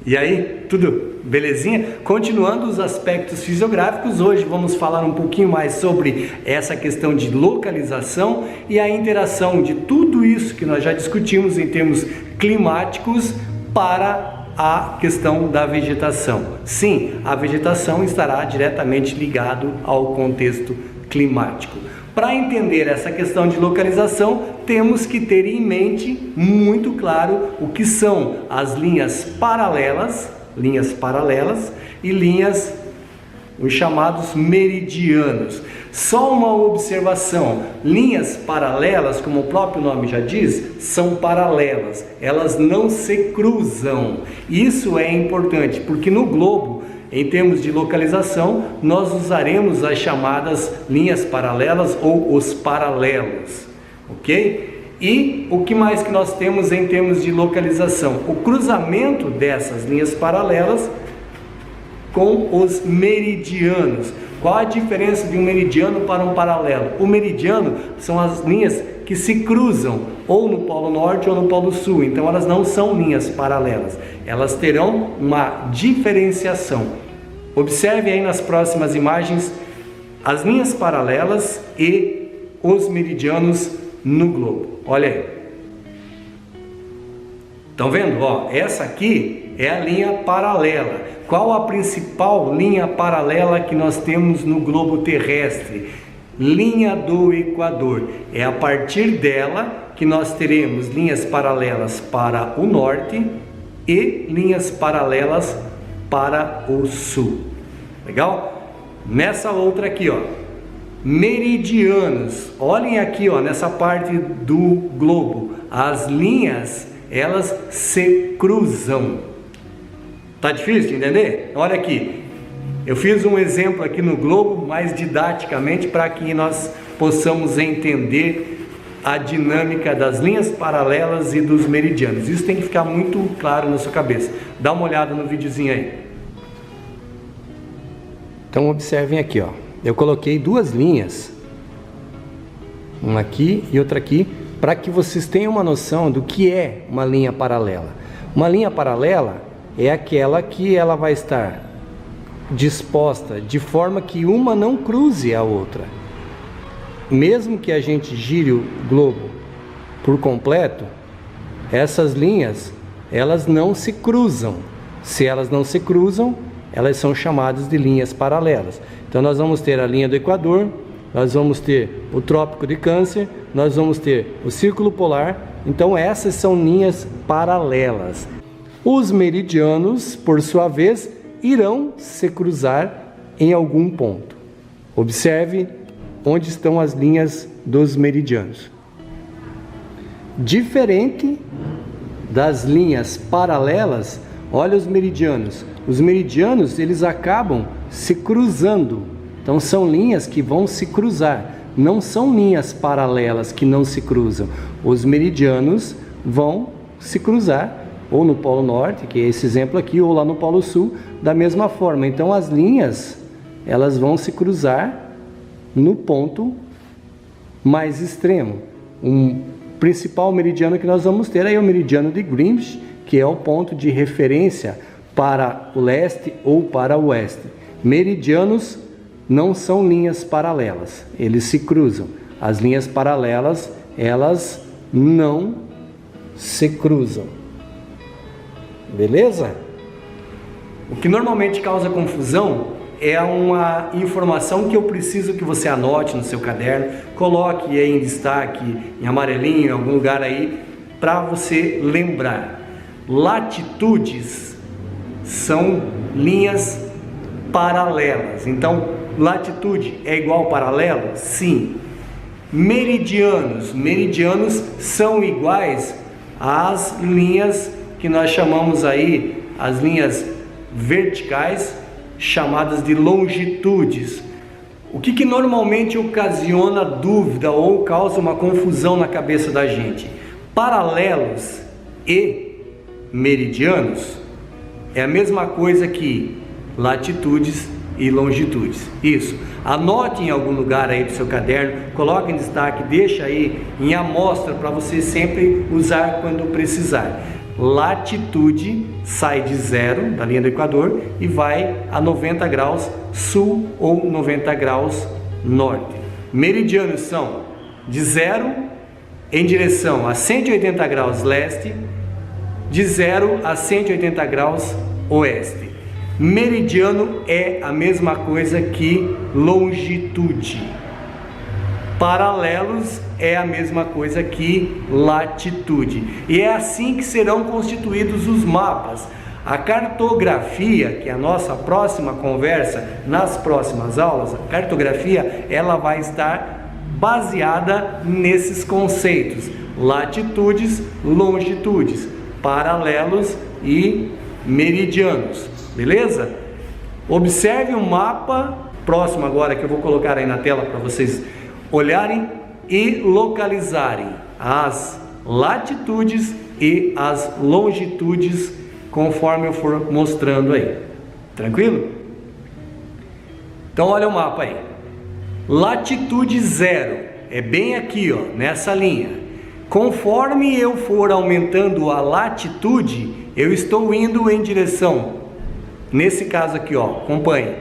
E aí, tudo belezinha? Continuando os aspectos fisiográficos, hoje vamos falar um pouquinho mais sobre essa questão de localização e a interação de tudo isso que nós já discutimos em termos climáticos para a questão da vegetação. Sim, a vegetação estará diretamente ligado ao contexto climático. Para entender essa questão de localização, temos que ter em mente muito claro o que são as linhas paralelas e linhas, os chamados meridianos. Só uma observação: linhas paralelas, como o próprio nome já diz, são paralelas, elas não se cruzam. Isso é importante porque no globo, em termos de localização, nós usaremos as chamadas linhas paralelas ou os paralelos, ok? E o que mais que nós temos em termos de localização? O cruzamento dessas linhas paralelas com os meridianos. Qual a diferença de um meridiano para um paralelo? O meridiano são as linhas que se cruzam ou no Polo Norte ou no Polo Sul, então elas não são linhas paralelas, elas terão uma diferenciação. Observe aí nas próximas imagens as linhas paralelas e os meridianos no globo. Olha aí. Estão vendo? Ó, essa aqui é a linha paralela. Qual a principal linha paralela que nós temos no globo terrestre? Linha do Equador. É a partir dela que nós teremos linhas paralelas para o norte e linhas paralelas para o sul. Legal? Nessa outra aqui, ó, meridianos. Olhem aqui, ó, nessa parte do globo. As linhas, elas se cruzam. Tá difícil de entender? Olha aqui. Eu fiz um exemplo aqui no globo, mais didaticamente, para que nós possamos entender a dinâmica das linhas paralelas e dos meridianos. Isso tem que ficar muito claro na sua cabeça. Dá uma olhada no videozinho aí. Então observem aqui, ó. Eu coloquei duas linhas, uma aqui e outra aqui, para que vocês tenham uma noção do que é uma linha paralela. Uma linha paralela é aquela que ela vai estar disposta de forma que uma não cruze a outra. Mesmo que a gente gire o globo por completo, essas linhas, elas não se cruzam. Se elas não se cruzam, elas são chamadas de linhas paralelas. Então nós vamos ter a linha do Equador, nós vamos ter o Trópico de Câncer, nós vamos ter o Círculo Polar. Então essas são linhas paralelas. Os meridianos, por sua vez, irão se cruzar em algum ponto. Observe onde estão as linhas dos meridianos. Diferente das linhas paralelas, olha os meridianos. Os meridianos, eles acabam se cruzando. Então são linhas que vão se cruzar. Não são linhas paralelas que não se cruzam. Os meridianos vão se cruzar ou no Polo Norte, que é esse exemplo aqui, ou lá no Polo Sul, da mesma forma. Então as linhas, elas vão se cruzar no ponto mais extremo. Um principal meridiano que nós vamos ter aí é o meridiano de Greenwich, que é o ponto de referência para o leste ou para o oeste. Meridianos não são linhas paralelas, eles se cruzam. As linhas paralelas, elas não se cruzam. Beleza? O que normalmente causa confusão é uma informação que eu preciso que você anote no seu caderno, coloque aí em destaque, em amarelinho, em algum lugar aí, para você lembrar. Latitudes são linhas paralelas. Então, latitude é igual paralelo? Sim. Meridianos são iguais às linhas que nós chamamos aí, as linhas verticais, chamadas de longitudes. O que normalmente ocasiona dúvida ou causa uma confusão na cabeça da gente? Paralelos e meridianos é a mesma coisa que latitudes e longitudes. Isso. Anote em algum lugar aí do seu caderno, coloque em destaque, deixa aí em amostra para você sempre usar quando precisar. latitude sai de 0 da linha do Equador e vai a 90 graus sul ou 90 graus norte. Meridianos são de 0 em direção a 180 graus leste, de 0 a 180 graus oeste. Meridiano é a mesma coisa que longitude. Paralelos é a mesma coisa que latitude. E é assim que serão constituídos os mapas. A cartografia, que é a nossa próxima conversa nas próximas aulas, a cartografia ela vai estar baseada nesses conceitos: latitudes, longitudes, paralelos e meridianos. Beleza? Observe um mapa próximo agora que eu vou colocar aí na tela para vocês olharem e localizarem as latitudes e as longitudes conforme eu for mostrando aí. Tranquilo? Então olha o mapa aí. Latitude 0 é bem aqui, ó, nessa linha. Conforme eu for aumentando a latitude, eu estou indo em direção, nesse caso aqui, ó, acompanhe,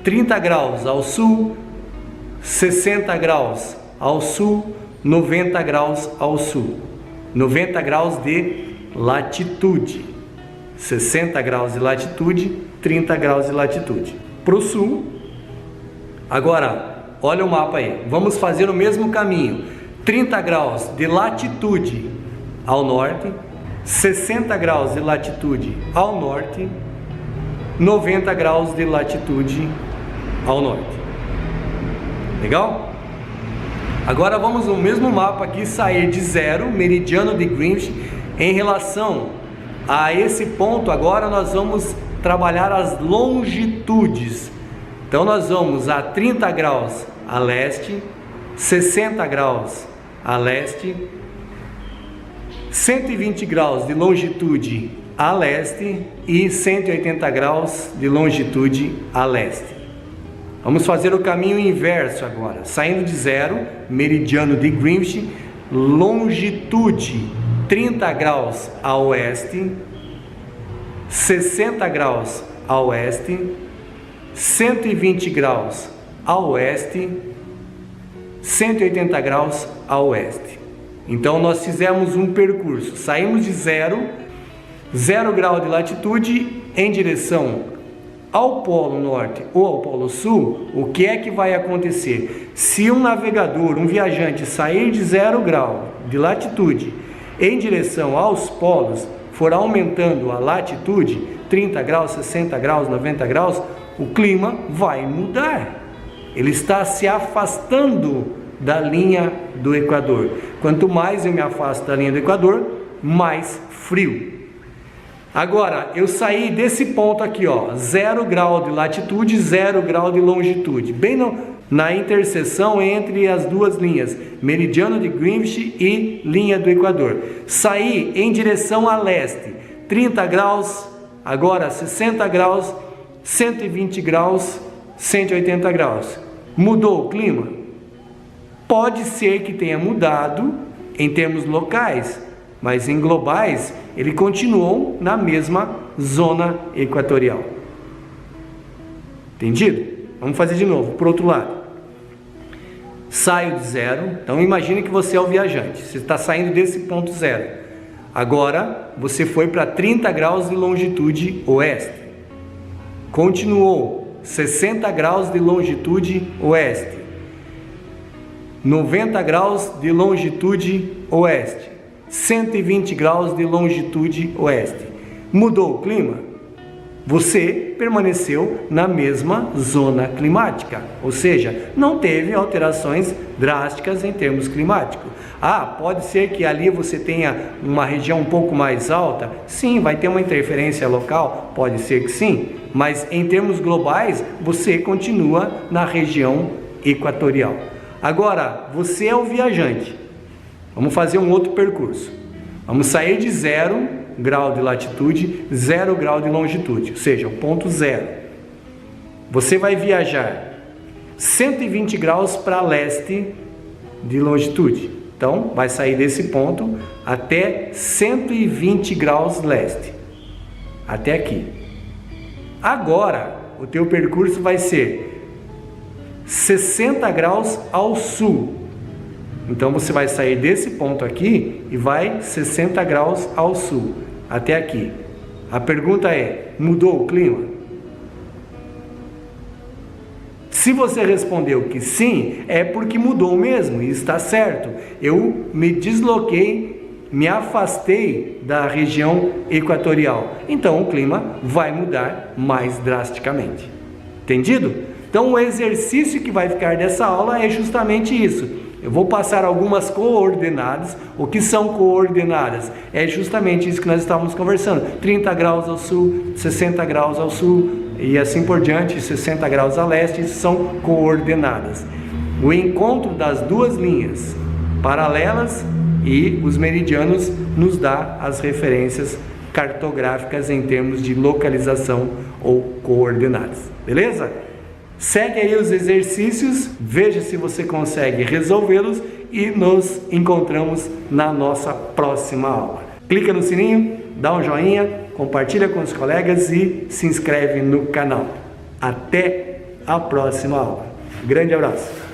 30 graus ao sul, 60 graus ao sul, 90 graus ao sul. 90 graus de latitude, 60 graus de latitude, 30 graus de latitude. Para o sul, agora, olha o mapa aí, vamos fazer o mesmo caminho. 30 graus de latitude ao norte, 60 graus de latitude ao norte, 90 graus de latitude ao norte. Legal? Agora vamos no mesmo mapa aqui sair de 0, meridiano de Greenwich, em relação a esse ponto. Agora nós vamos trabalhar as longitudes. Então nós vamos a 30 graus a leste, 60 graus a leste, 120 graus de longitude a leste e 180 graus de longitude a leste. Vamos fazer o caminho inverso agora, saindo de 0, meridiano de Greenwich, longitude 30 graus a oeste, 60 graus a oeste, 120 graus a oeste, 180 graus a oeste. Então nós fizemos um percurso, saímos de 0 grau de latitude em direção ao Polo Norte ou ao Polo Sul. O que é que vai acontecer? Se um navegador, um viajante sair de 0 grau de latitude em direção aos polos, for aumentando a latitude, 30 graus, 60 graus, 90 graus, o clima vai mudar. Ele está se afastando da linha do Equador. Quanto mais eu me afasto da linha do Equador, mais frio. Agora, eu saí desse ponto aqui, ó, 0 grau de latitude, 0 grau de longitude, bem na interseção entre as duas linhas, meridiano de Greenwich e linha do Equador. Saí em direção a leste, 30 graus, agora 60 graus, 120 graus, 180 graus. Mudou o clima? Pode ser que tenha mudado em termos locais, mas em globais ele continuou na mesma zona equatorial. Entendido? Vamos fazer de novo, por outro lado. Saio de 0, então imagine que você é o viajante, você está saindo desse ponto 0. Agora você foi para 30 graus de longitude oeste. Continuou 60 graus de longitude oeste. 90 graus de longitude oeste, 120 graus de longitude oeste. Mudou o clima? Você permaneceu na mesma zona climática, ou seja, não teve alterações drásticas em termos climáticos. Ah, pode ser que ali você tenha uma região um pouco mais alta? Sim, vai ter uma interferência local? Pode ser que sim, mas em termos globais, você continua na região equatorial. Agora, você é o viajante. Vamos fazer um outro percurso. Vamos sair de 0 grau de latitude, 0 grau de longitude, ou seja, o ponto 0. Você vai viajar 120 graus para leste de longitude. Então, vai sair desse ponto até 120 graus leste. Até aqui. Agora, o teu percurso vai ser 60 graus ao sul. Então, você vai sair desse ponto aqui e vai 60 graus ao sul. Até aqui. A pergunta é, mudou o clima? Se você respondeu que sim, é porque mudou mesmo, e está certo. Eu me desloquei, me afastei da região equatorial. Então o clima vai mudar mais drasticamente. Entendido? Então o exercício que vai ficar dessa aula é justamente isso. Eu vou passar algumas coordenadas. O que são coordenadas? É justamente isso que nós estávamos conversando. 30 graus ao sul, 60 graus ao sul, e assim por diante, 60 graus a leste, são coordenadas. O encontro das duas linhas paralelas e os meridianos nos dá as referências cartográficas em termos de localização ou coordenadas. Beleza? Segue aí os exercícios, veja se você consegue resolvê-los e nos encontramos na nossa próxima aula. Clica no sininho, dá um joinha, compartilha com os colegas e se inscreve no canal. Até a próxima aula. Grande abraço!